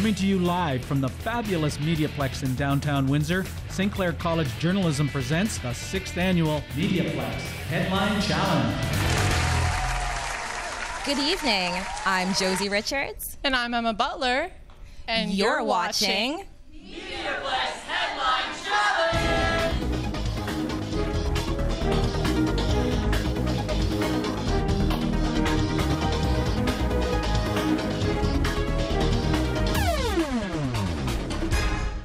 Coming to you live from the fabulous MediaPlex in downtown Windsor, St. Clair College Journalism presents the 6th annual MediaPlex Headline Challenge. Good evening. I'm Josie Richards. And I'm Emma Butler. And you're watching MediaPlex Headline Challenge!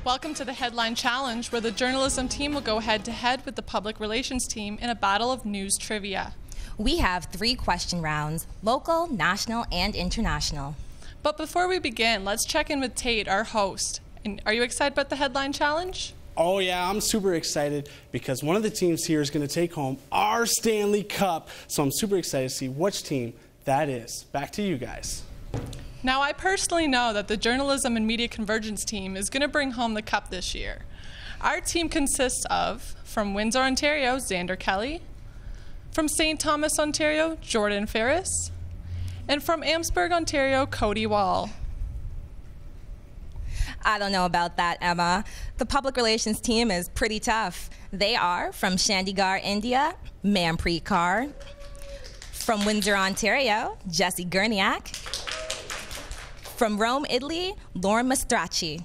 Welcome to the Headline Challenge, where the journalism team will go head-to-head with the public relations team in a battle of news trivia. We have 3 question rounds, local, national, and international. But before we begin, let's check in with Tate, our host. And are you excited about the Headline Challenge? Oh yeah, I'm super excited because one of the teams here is going to take home our Stanley Cup. So I'm super excited to see which team that is. Back to you guys. Now, I personally know that the Journalism and Media Convergence team is going to bring home the cup this year. Our team consists of, from Windsor, Ontario, Xander Kelly, from St. Thomas, Ontario, Jordan Ferris, and from Amherstburg, Ontario, Cody Wall. I don't know about that, Emma. The public relations team is pretty tough. They are from Chandigarh, India, Manpreet Kaur, from Windsor, Ontario, Jesse Gurniak, from Rome, Italy, Lauren Mastracci.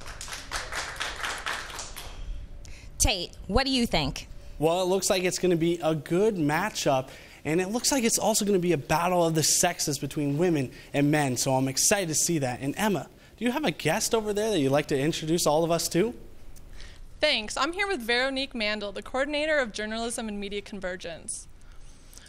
Tate, what do you think? Well, it looks like it's going to be a good matchup, and it looks like it's also going to be a battle of the sexes between women and men, so I'm excited to see that. And Emma, do you have a guest over there that you'd like to introduce all of us to? Thanks. I'm here with Veronique Mandel, the coordinator of Journalism and Media Convergence.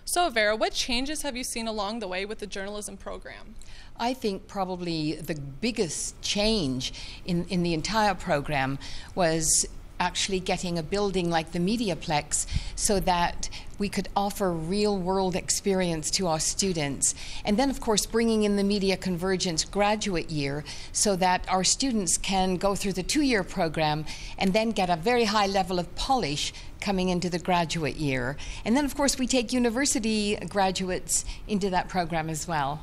So, Vera, what changes have you seen along the way with the journalism program? I think probably the biggest change in the entire program was actually getting a building like the MediaPlex so that we could offer real-world experience to our students. And then, of course, bringing in the Media Convergence graduate year so that our students can go through the 2-year program and then get a very high level of polish coming into the graduate year. And then, of course, we take university graduates into that program as well.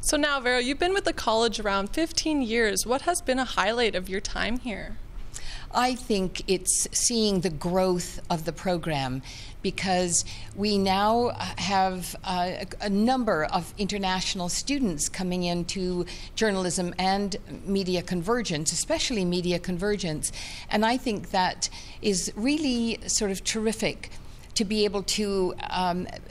So now, Vera, you've been with the college around 15 years. What has been a highlight of your time here? I think it's seeing the growth of the program because we now have a number of international students coming into journalism and media convergence, especially media convergence. And I think that is really sort of terrific to be able to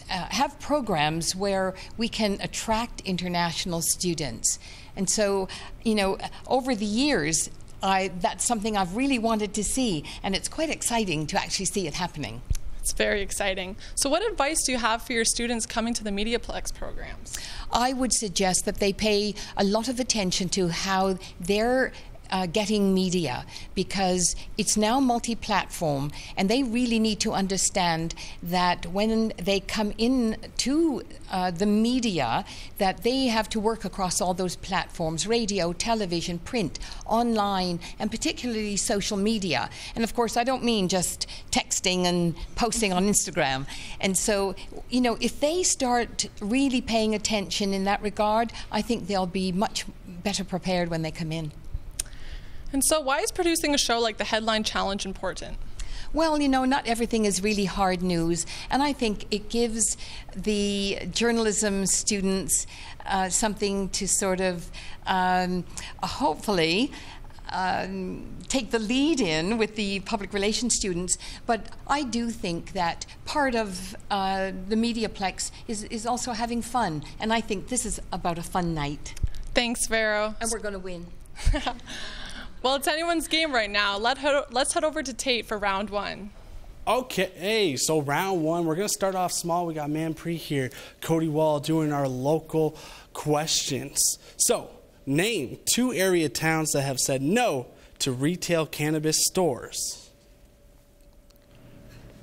have programs where we can attract international students. And so, you know, over the years, that's something I've really wanted to see, and it's quite exciting to actually see it happening. It's very exciting. So what advice do you have for your students coming to the MediaPlex programs? I would suggest that they pay a lot of attention to how they're getting media, because it's now multi-platform, and they really need to understand that when they come in to the media, that they have to work across all those platforms: radio, television, print, online, and particularly social media. And of course, I don't mean just texting and posting on Instagram. And so, you know, if they start really paying attention in that regard, I think they'll be much better prepared when they come in. And so why is producing a show like the Headline Challenge important? Well, you know, not everything is really hard news, and I think it gives the journalism students something to sort of hopefully take the lead in with the public relations students. But I do think that part of the MediaPlex is also having fun, and I think this is about a fun night. Thanks, Vero. And we're going to win. Well, it's anyone's game right now. Let's head over to Tate for round 1. Okay, so round 1, we're going to start off small. We got Manpreet here, Cody Wall doing our local questions. So, name 2 area towns that have said no to retail cannabis stores.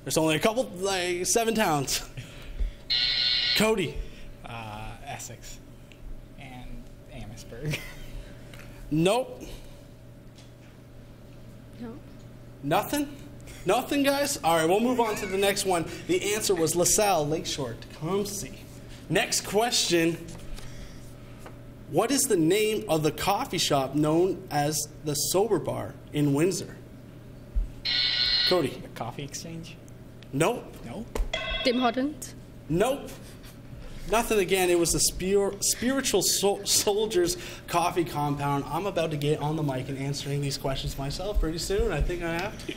There's only a couple, like 7 towns. Cody. Essex and Amherstburg. Nope. No. Nothing? Nothing, guys? All right, we'll move on to the next one. The answer was LaSalle, Lakeshore, Tecumseh. Next question. What is the name of the coffee shop known as the Sober Bar in Windsor? Cody? The Coffee Exchange? Nope. No. Tim Hortons. Nope. Nothing again. It was the Spiritual Soldiers Coffee Compound. I'm about to get on the mic and answering these questions myself pretty soon. I think I have to.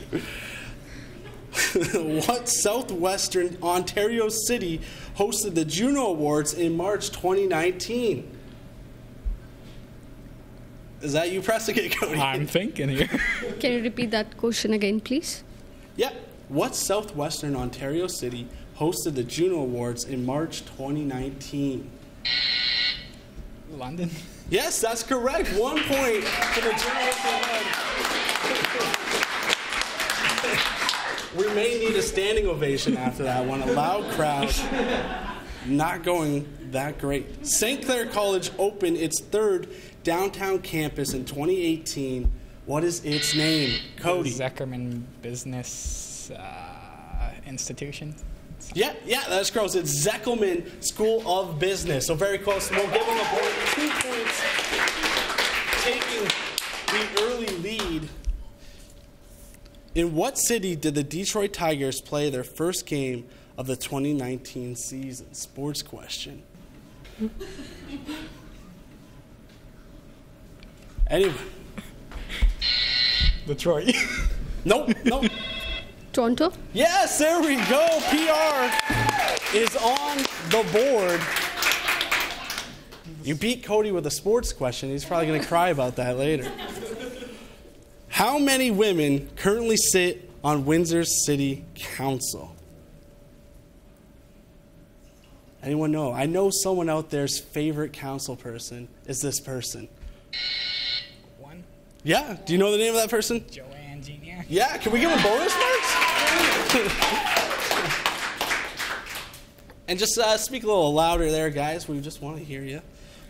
What southwestern Ontario city hosted the Juno Awards in March 2019? Is that you pressing it, Cody? I'm thinking here. Can you repeat that question again, please? Yep. What southwestern Ontario city hosted the Juno Awards in March 2019? London? Yes, that's correct. 1 point for the journalism. We may need a standing ovation after that one. A loud crowd. Not going that great. St. Clair College opened its third downtown campus in 2018. What is its name? Cody? Zeckerman Business Institution. Yeah, that's close. It's Zeckelman School of Business. So very close. We'll give them a point. 2 points. Taking the early lead. In what city did the Detroit Tigers play their first game of the 2019 season? Sports question. Anyone? Detroit. Nope. Toronto. Yes, there we go. PR is on the board. You beat Cody with a sports question. He's probably going to cry about that later. How many women currently sit on Windsor's City Council? Anyone know? I know someone out there's favorite council person is this person. One. Yeah. Do you know the name of that person? Joanne Jr. Yeah. Can we give him bonus marks? And just speak a little louder there, guys. We just want to hear you.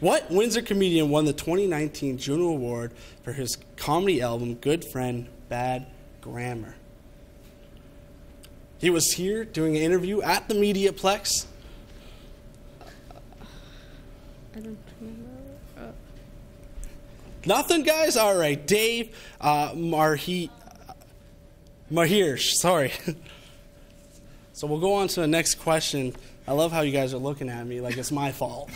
What Windsor comedian won the 2019 Juno Award for his comedy album, Good Friend, Bad Grammar? He was here doing an interview at the MediaPlex. I don't remember. Nothing, guys? All right. Dave Mahir, sorry. So we'll go on to the next question. I love how you guys are looking at me like it's my fault.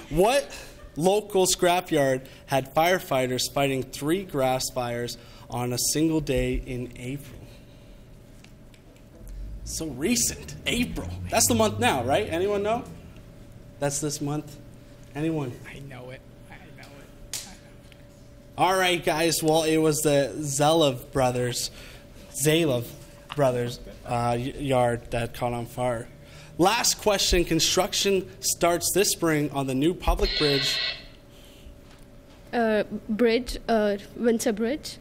What local scrapyard had firefighters fighting 3 grass fires on a single day in April? So recent. April. That's the month now, right? Anyone know? That's this month. Anyone? I know it. All right, guys. Well, it was the Zalev brothers yard that caught on fire. Last question. Construction starts this spring on the new public bridge. Windsor Bridge.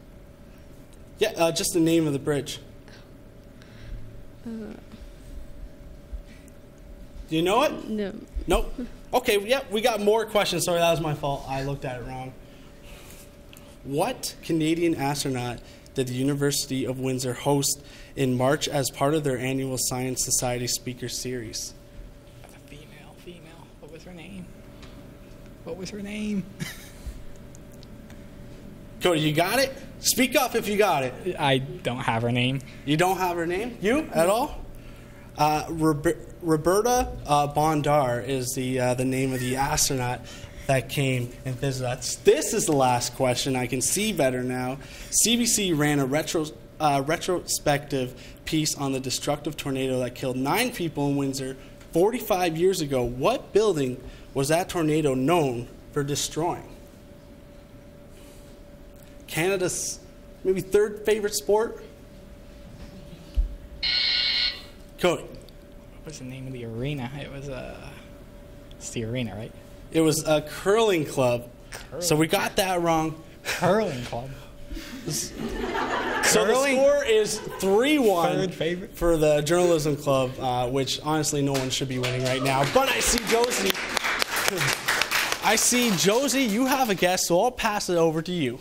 Yeah, just the name of the bridge. Do you know it? No. Nope. Okay, yeah, we got more questions. Sorry, that was my fault. I looked at it wrong. What Canadian astronaut did the University of Windsor host in March as part of their annual Science Society Speaker Series? Female. What was her name? Cody, you got it? Speak up if you got it. I don't have her name. You don't have her name? You at all? Roberta Bondar is the name of the astronaut that came and visited us. This is the last question. I can see better now. CBC ran a retrospective piece on the destructive tornado that killed 9 people in Windsor 45 years ago. What building was that tornado known for destroying? Canada's maybe 3rd favorite sport? Cody. What was the name of the arena? It's the arena, right? It was a curling club. So we got that wrong. Curling club. So the score is 3-1 for the Journalism Club, which honestly no one should be winning right now. But I see Josie, you have a guest, so I'll pass it over to you.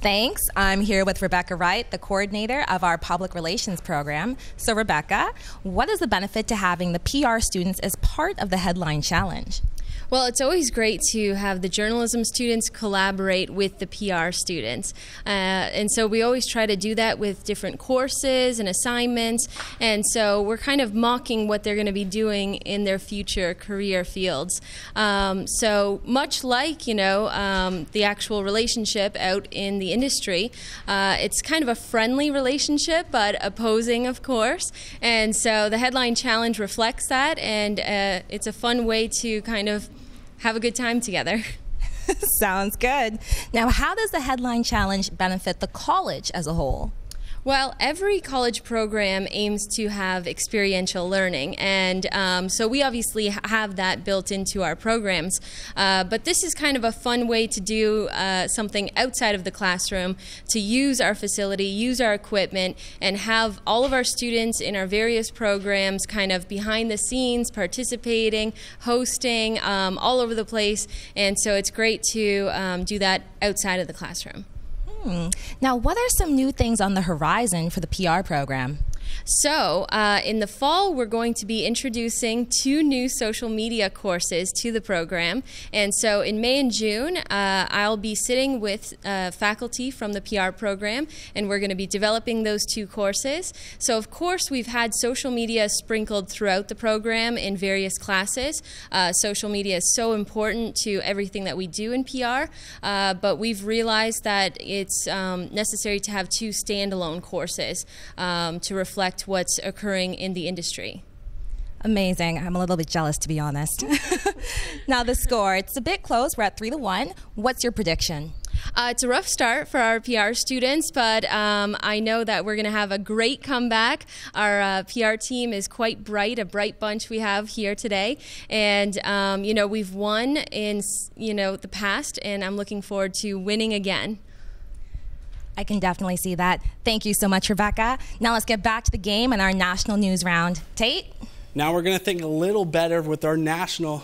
Thanks. I'm here with Rebecca Wright, the coordinator of our public relations program. So Rebecca, what is the benefit to having the PR students as part of the Headline Challenge? Well, it's always great to have the journalism students collaborate with the PR students. And so we always try to do that with different courses and assignments. And so we're kind of mocking what they're going to be doing in their future career fields. So much like, the actual relationship out in the industry, it's kind of a friendly relationship, but opposing, of course. And so the Headline Challenge reflects that, and it's a fun way to kind of have a good time together. Sounds good. Now, how does the Headline Challenge benefit the college as a whole? Well, every college program aims to have experiential learning, and so we obviously have that built into our programs. But this is kind of a fun way to do something outside of the classroom, to use our facility, use our equipment, and have all of our students in our various programs kind of behind the scenes, participating, hosting, all over the place. And so it's great to do that outside of the classroom. Now, what are some new things on the horizon for the PR program? So, in the fall, we're going to be introducing 2 new social media courses to the program. And so in May and June, I'll be sitting with faculty from the PR program, and we're going to be developing those 2 courses. So, of course, we've had social media sprinkled throughout the program in various classes. Social media is so important to everything that we do in PR, but we've realized that it's necessary to have 2 standalone courses to reflect what's occurring in the industry. Amazing. I'm a little bit jealous, to be honest. Now the score, it's a bit close. We're at 3-1. What's your prediction? It's a rough start for our PR students, but I know that we're going to have a great comeback. Our PR team is quite bright, a bright bunch we have here today. And, we've won in, the past, and I'm looking forward to winning again. I can definitely see that. Thank you so much, Rebecca. Now let's get back to the game and our national news round. Tate? Now we're going to think a little bigger with our national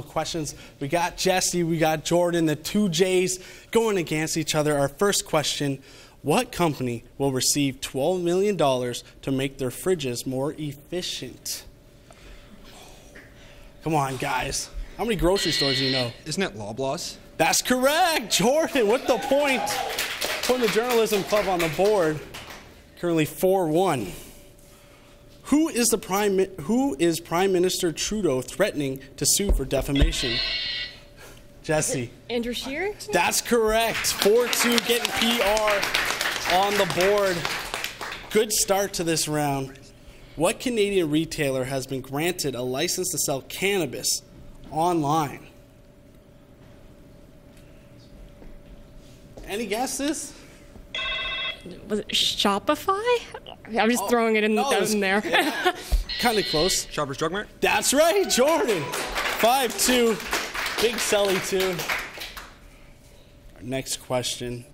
questions. We got Jesse, we got Jordan, the 2 J's going against each other. Our first question, what company will receive $12 million to make their fridges more efficient? Come on, guys. How many grocery stores do you know? Isn't it Loblaws? That's correct. Jordan with the point. Putting the Journalism Club on the board. Currently 4-1. Who is Prime Minister Trudeau threatening to sue for defamation? Jesse. Andrew Scheer? That's correct. 4-2, getting PR on the board. Good start to this round. What Canadian retailer has been granted a license to sell cannabis online? Any guesses? Was it Shopify? I'm just throwing it in there. Yeah, kind of close. Shoppers Drug Mart? That's right, Jordan. 5-2. Big Selly, too. Our next question.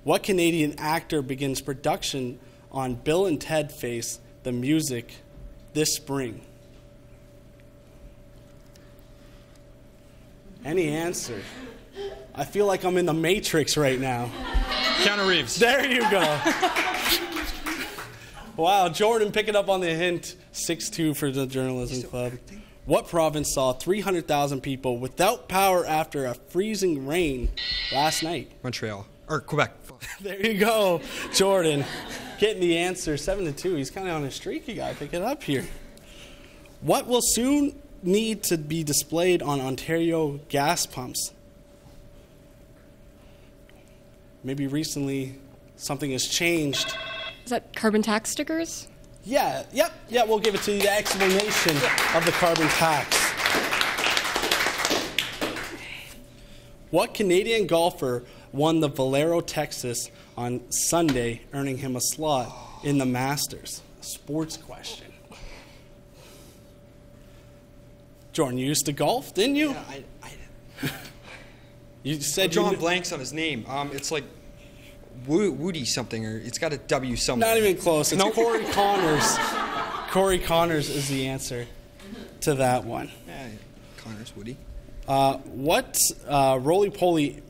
What Canadian actor begins production on Bill and Ted Face the Music this spring? Any answer? I feel like I'm in the Matrix right now. Keanu Reeves. There you go. Wow, Jordan picking up on the hint. 6-2 for the Journalism Club. What province saw 300,000 people without power after a freezing rain last night? Montreal. Or Quebec. There you go, Jordan. Getting the answer. 7-2. He's kind of on a streak. You got to pick it up here. What will soon need to be displayed on Ontario gas pumps? Maybe recently something has changed. Is that carbon tax stickers? Yeah, we'll give it to you, the explanation of the carbon tax. What Canadian golfer won the Valero Texas on Sunday, earning him a slot in the Masters? A sports question. Jordan, you used to golf, didn't you? Yeah, I You said drawing blanks on his name. It's like Woody something, or it's got a W somewhere. Not even close. It's Corey Connors. Corey Connors is the answer to that one. Yeah, Connors, Woody. What roly-poly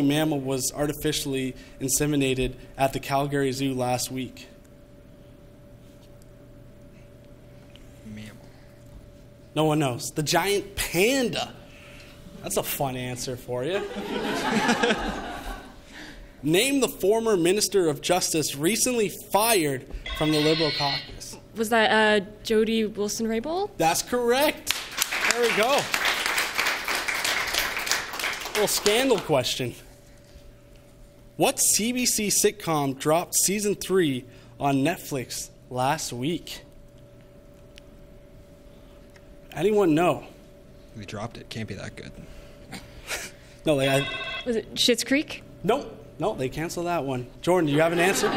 mammal was artificially inseminated at the Calgary Zoo last week? Mammal. No one knows. The giant panda. That's a fun answer for you. Name the former Minister of Justice recently fired from the Liberal caucus. Was that Jody Wilson-Raybould? That's correct. There we go. Little scandal question. What CBC sitcom dropped season 3 on Netflix last week? Anyone know? We dropped it. Can't be that good. No, Was it Schitt's Creek? Nope. No, they canceled that one. Jordan, do you have an answer?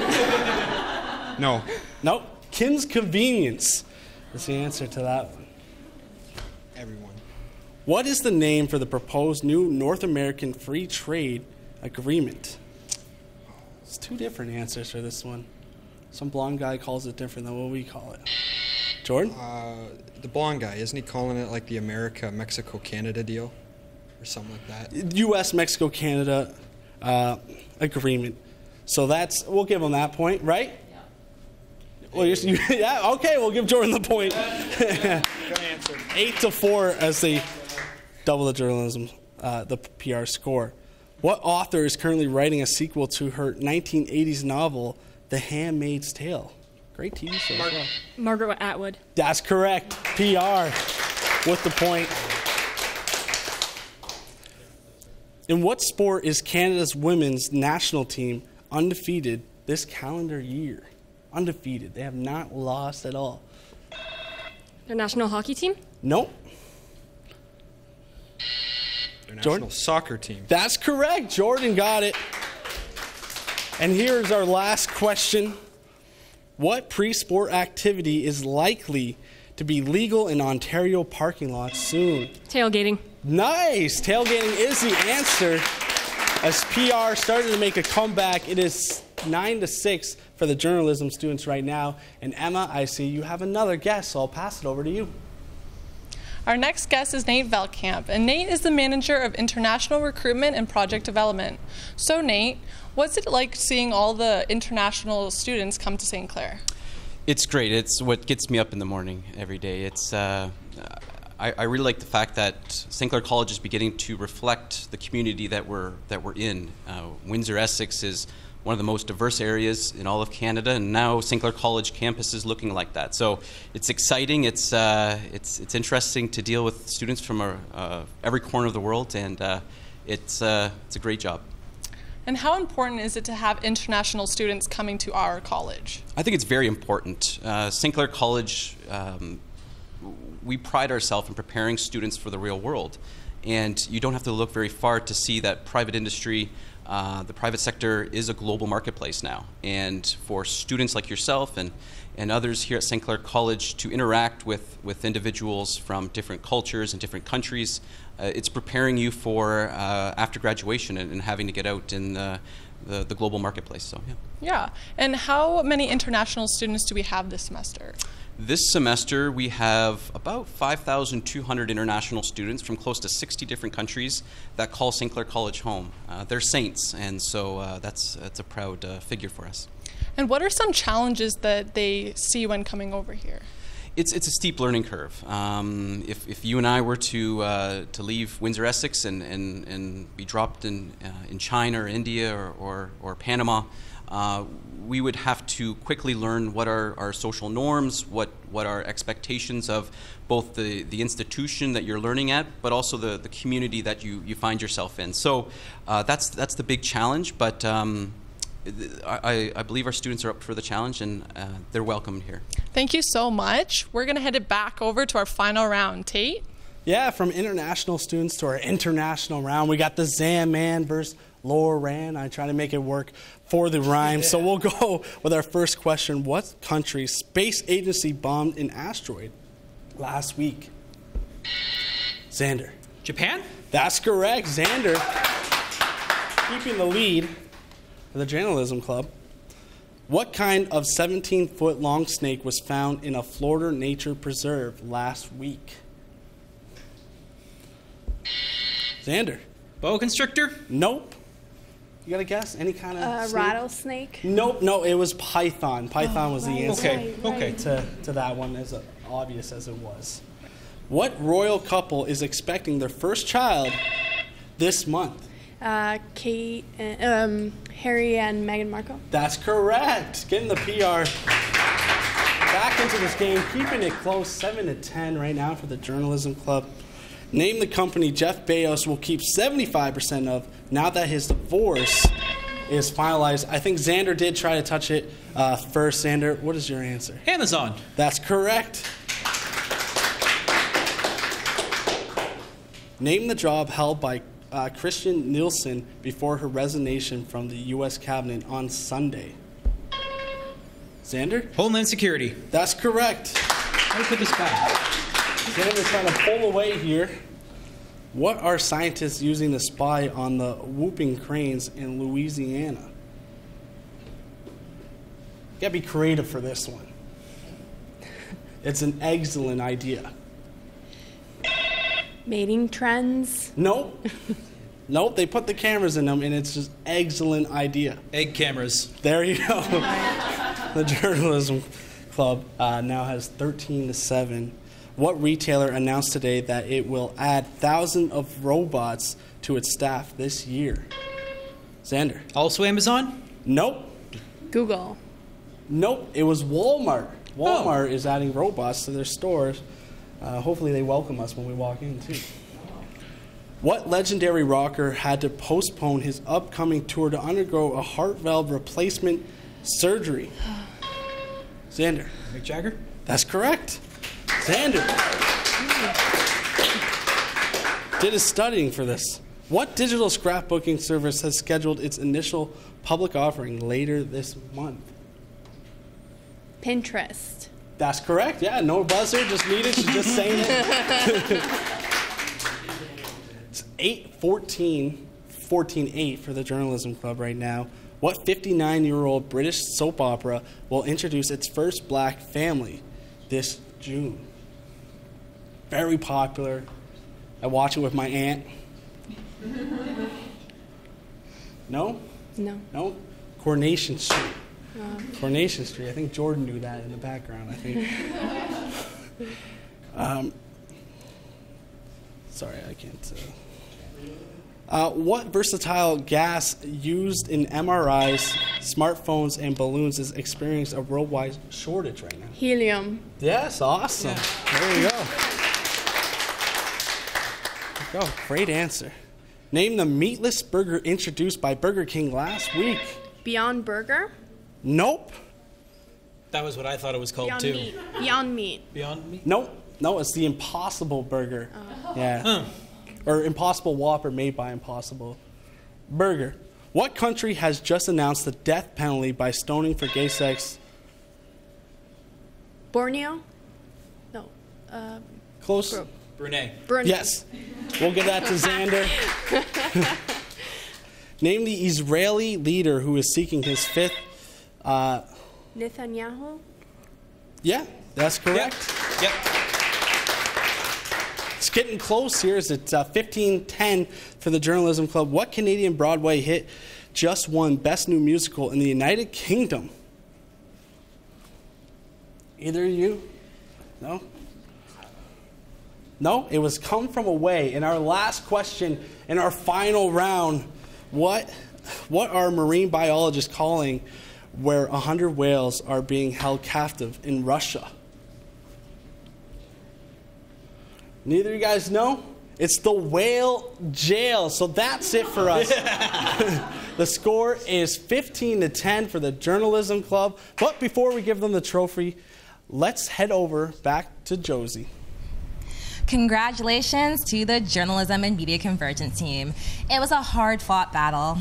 No. Nope. Kim's Convenience is the answer to that one. Everyone. What is the name for the proposed new North American Free Trade Agreement? It's 2 different answers for this one. Some blonde guy calls it different than what we call it. Jordan? The blonde guy, isn't he calling it like the America-Mexico-Canada deal? Or something like that? U.S.-Mexico-Canada agreement. So we'll give him that point, right? Yeah. Well, yeah, okay, we'll give Jordan the point. 8-4 as they double the journalism, the PR score. What author is currently writing a sequel to her 1980s novel, The Handmaid's Tale? Great TV show as well. Margaret Atwood. That's correct. PR with the point. In what sport is Canada's women's national team undefeated this calendar year? Undefeated. They have not lost at all. Their national hockey team? Nope. Their national Jordan? soccer team. That's correct. Jordan got it. And here's our last question. What pre-sport activity is likely to be legal in Ontario parking lots soon? Tailgating. Nice. Tailgating is the answer. As PR started to make a comeback, it is 9-6 for the journalism students right now. And Emma, I see you have another guest, so I'll pass it over to you. Our next guest is Nate Velkamp, and Nate is the manager of international recruitment and project development. So Nate, what's it like seeing all the international students come to St. Clair? It's great. It's what gets me up in the morning every day. It's I really like the fact that St. Clair College is beginning to reflect the community that we're in. Windsor Essex is one of the most diverse areas in all of Canada, and now St. Clair College campus is looking like that. So it's exciting. It's interesting to deal with students from every corner of the world, and it's a great job. And how important is it to have international students coming to our college? I think it's very important. St. Clair College, we pride ourselves in preparing students for the real world. And you don't have to look very far to see that private industry, the private sector is a global marketplace now. And for students like yourself and others here at St. Clair College to interact with individuals from different cultures and different countries, it's preparing you for after graduation and having to get out in the global marketplace. So Yeah. And how many international students do we have this semester? This semester we have about 5,200 international students from close to 60 different countries that call St. Clair College home. They're saints, and so that's a proud figure for us. And what are some challenges that they see when coming over here? It's a steep learning curve. If you and I were to leave Windsor Essex and be dropped in China or India or Panama, we would have to quickly learn what are our social norms, what are expectations of both the institution that you're learning at, but also the community that you find yourself in. So that's the big challenge, but I believe our students are up for the challenge, and they're welcome here. Thank you so much. We're going to head it back over to our final round. Tate? Yeah, from international students to our international round, we got the Zam Man versus Loran. I try to make it work for the rhyme. So we'll go with our first question. What country's space agency bombed an asteroid last week? Xander. Japan? That's correct. Xander keeping the lead for the Journalism Club. What kind of 17-foot long snake was found in a Florida nature preserve last week? Xander. Boa constrictor? Nope. You got to guess? Any kind of rattlesnake? Nope. No, it was python. Python was the answer. Okay. To that one, as obvious as it was. What royal couple is expecting their first child this month? Kate, Harry and Meghan Markle. That's correct. Getting the PR back into this game, keeping it close, 7-10 right now for the Journalism Club. Name the company Jeff Bezos will keep 75% of now that his divorce is finalized. I think Xander did try to touch it first. Xander, what is your answer? Amazon. That's correct. Name the job held by Christian Nielsen before her resignation from the U.S. Cabinet on Sunday. Xander? Homeland Security. That's correct. Let me put this back. Xander's trying to pull away here. What are scientists using to spy on the whooping cranes in Louisiana? You gotta be creative for this one. It's an excellent idea. Mating trends. Nope. Nope, they put the cameras in them, and it's just excellent idea. Egg cameras. There you go. The Journalism Club now has 13-7. What retailer announced today that it will add thousands of robots to its staff this year? Xander. Also Amazon? Nope. Google. Nope, it was Walmart. Walmart is adding robots to their stores. Hopefully they welcome us when we walk in, too. What legendary rocker had to postpone his upcoming tour to undergo a heart valve replacement surgery? Xander. Mick Jagger? That's correct. Xander did his studying for this. What digital scrapbooking service has scheduled its initial public offering later this month? Pinterest. That's correct. Yeah, no buzzer, just needed. She's just saying it. It's 14-8 for the Journalism Club right now. What 59-year-old British soap opera will introduce its first black family this June? Very popular. I watch it with my aunt. No? No. No? Coronation Street. Coronation Street. I think Jordan knew that in the background, I think. Sorry, I can't. What versatile gas used in MRIs, smartphones, and balloons is experiencing a worldwide shortage right now? Helium. Yes, awesome. Yeah. There you go. There you go. Great answer. Name the meatless burger introduced by Burger King last week. Beyond Burger. Nope. That was what I thought it was called, Beyond too. Meat. Beyond Meat. Beyond Meat? Nope. No, it's the Impossible Burger. Oh. Yeah. Huh. Or Impossible Whopper made by Impossible Burger. What country has just announced the death penalty by stoning for gay sex? Borneo? No. Close. Brunei. Yes. We'll give that to Xander. Name the Israeli leader who is seeking his fifth. Netanyahu? Yeah, that's correct. Yep. It's getting close here. It's 15-10 for the Journalism Club. What Canadian Broadway hit just won Best New Musical in the United Kingdom? Either of you? No? No, it was Come From Away. In our last question, in our final round, what are marine biologists calling where 100 whales are being held captive in Russia? Neither of you guys know? It's the whale jail. So that's it for us. The score is 15-10 for the Journalism Club. But before we give them the trophy, let's head over back to Josie. Congratulations to the Journalism and Media Convergence team. It was a hard-fought battle.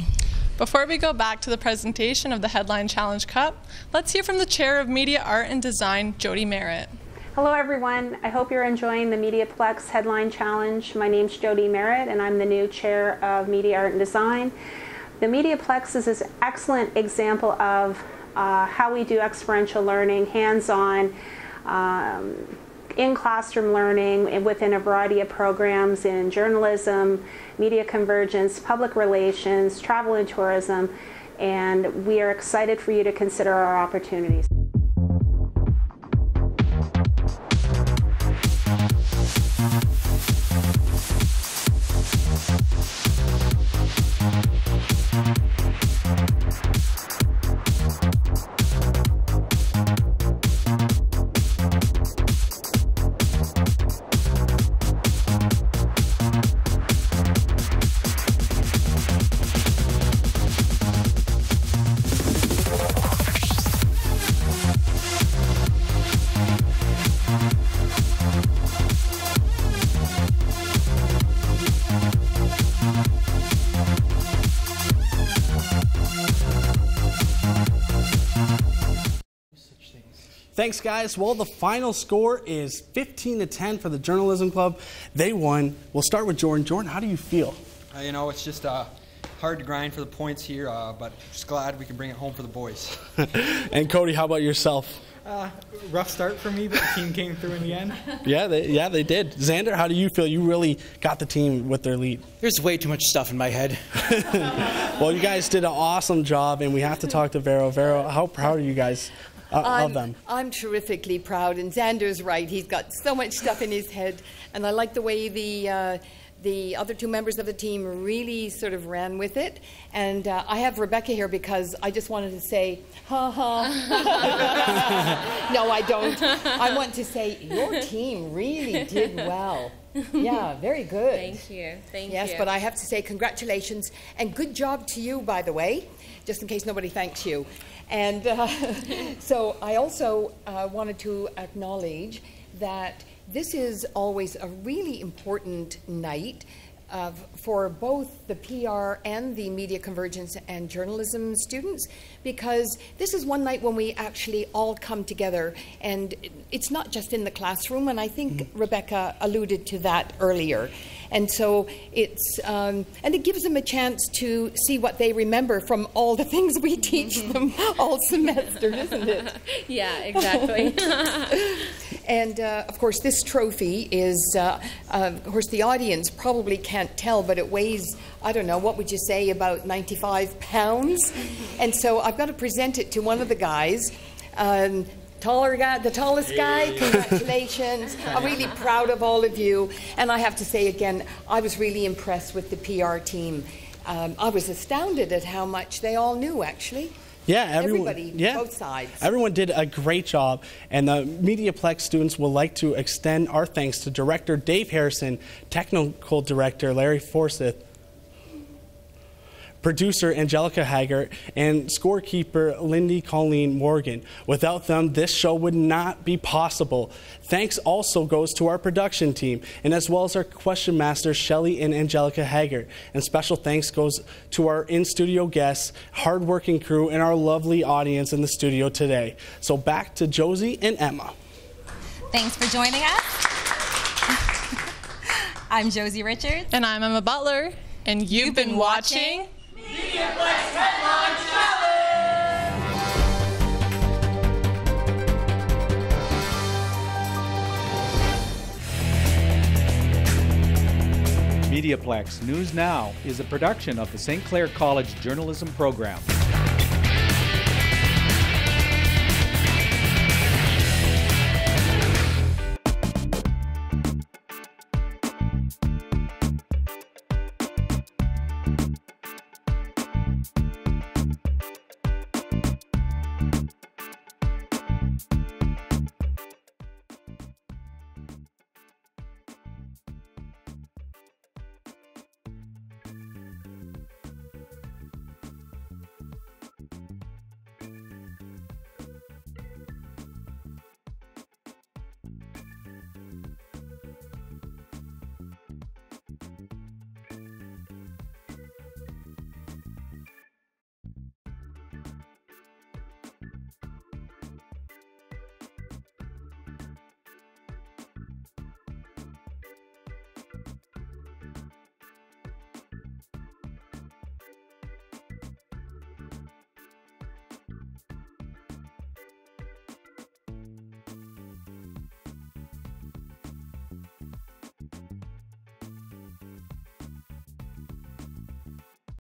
Before we go back to the presentation of the Headline Challenge Cup, let's hear from the Chair of Media Art and Design, Jody Merritt. Hello everyone, I hope you're enjoying the MediaPlex Headline Challenge. My name's Jody Merritt and I'm the new Chair of Media Art and Design. The MediaPlex is an excellent example of how we do experiential learning, hands-on, in-classroom learning within a variety of programs in journalism, media convergence, public relations, travel and tourism, and we are excited for you to consider our opportunities. Thanks, guys. Well, the final score is 15-10 for the Journalism Club. They won. We'll start with Jordan. Jordan, how do you feel? It's just hard to grind for the points here, but just glad we can bring it home for the boys. And Cody, how about yourself? Rough start for me, but the team came through in the end. Yeah, they did. Xander, how do you feel? You really got the team with their lead. There's way too much stuff in my head. Well, you guys did an awesome job, and we have to talk to Vero. Vero, how proud are you guys of them? I'm terrifically proud, and Xander's right. He's got so much stuff in his head, and I like the way the other two members of the team really sort of ran with it. And I have Rebecca here because I just wanted to say, ha ha. No, I don't. I want to say your team really did well. Yeah, very good. Thank you. Thank you. Yes, but I have to say congratulations and good job to you, by the way, just in case nobody thanks you. And so I also wanted to acknowledge that this is always a really important night for both the PR and the Media Convergence and Journalism students, because this is one night when we actually all come together, and it's not just in the classroom, and I think Rebecca alluded to that earlier. And so it's, and it gives them a chance to see what they remember from all the things we teach them all semester, isn't it? Yeah, exactly. And of course, this trophy is, of course, the audience probably can't tell, but it weighs, I don't know, what would you say, about 95 pounds? And so I've got to present it to one of the guys. Taller guy, the tallest guy, congratulations. I'm really proud of all of you. And I have to say again, I was really impressed with the PR team. I was astounded at how much they all knew, actually. Yeah, everybody, both sides. Everyone did a great job, and the MediaPlex students would like to extend our thanks to Director Dave Harrison, Technical Director Larry Forsyth, Producer Angelica Haggart, and scorekeeper Lindy Colleen Morgan. Without them, this show would not be possible. Thanks also goes to our production team, and as well as our question masters, Shelley and Angelica Haggart. And special thanks goes to our in-studio guests, hard-working crew, and our lovely audience in the studio today. So back to Josie and Emma. Thanks for joining us. I'm Josie Richards. And I'm Emma Butler. And you've been watching MediaPlex Headline Challenge! MediaPlex News Now is a production of the St. Clair College Journalism Program.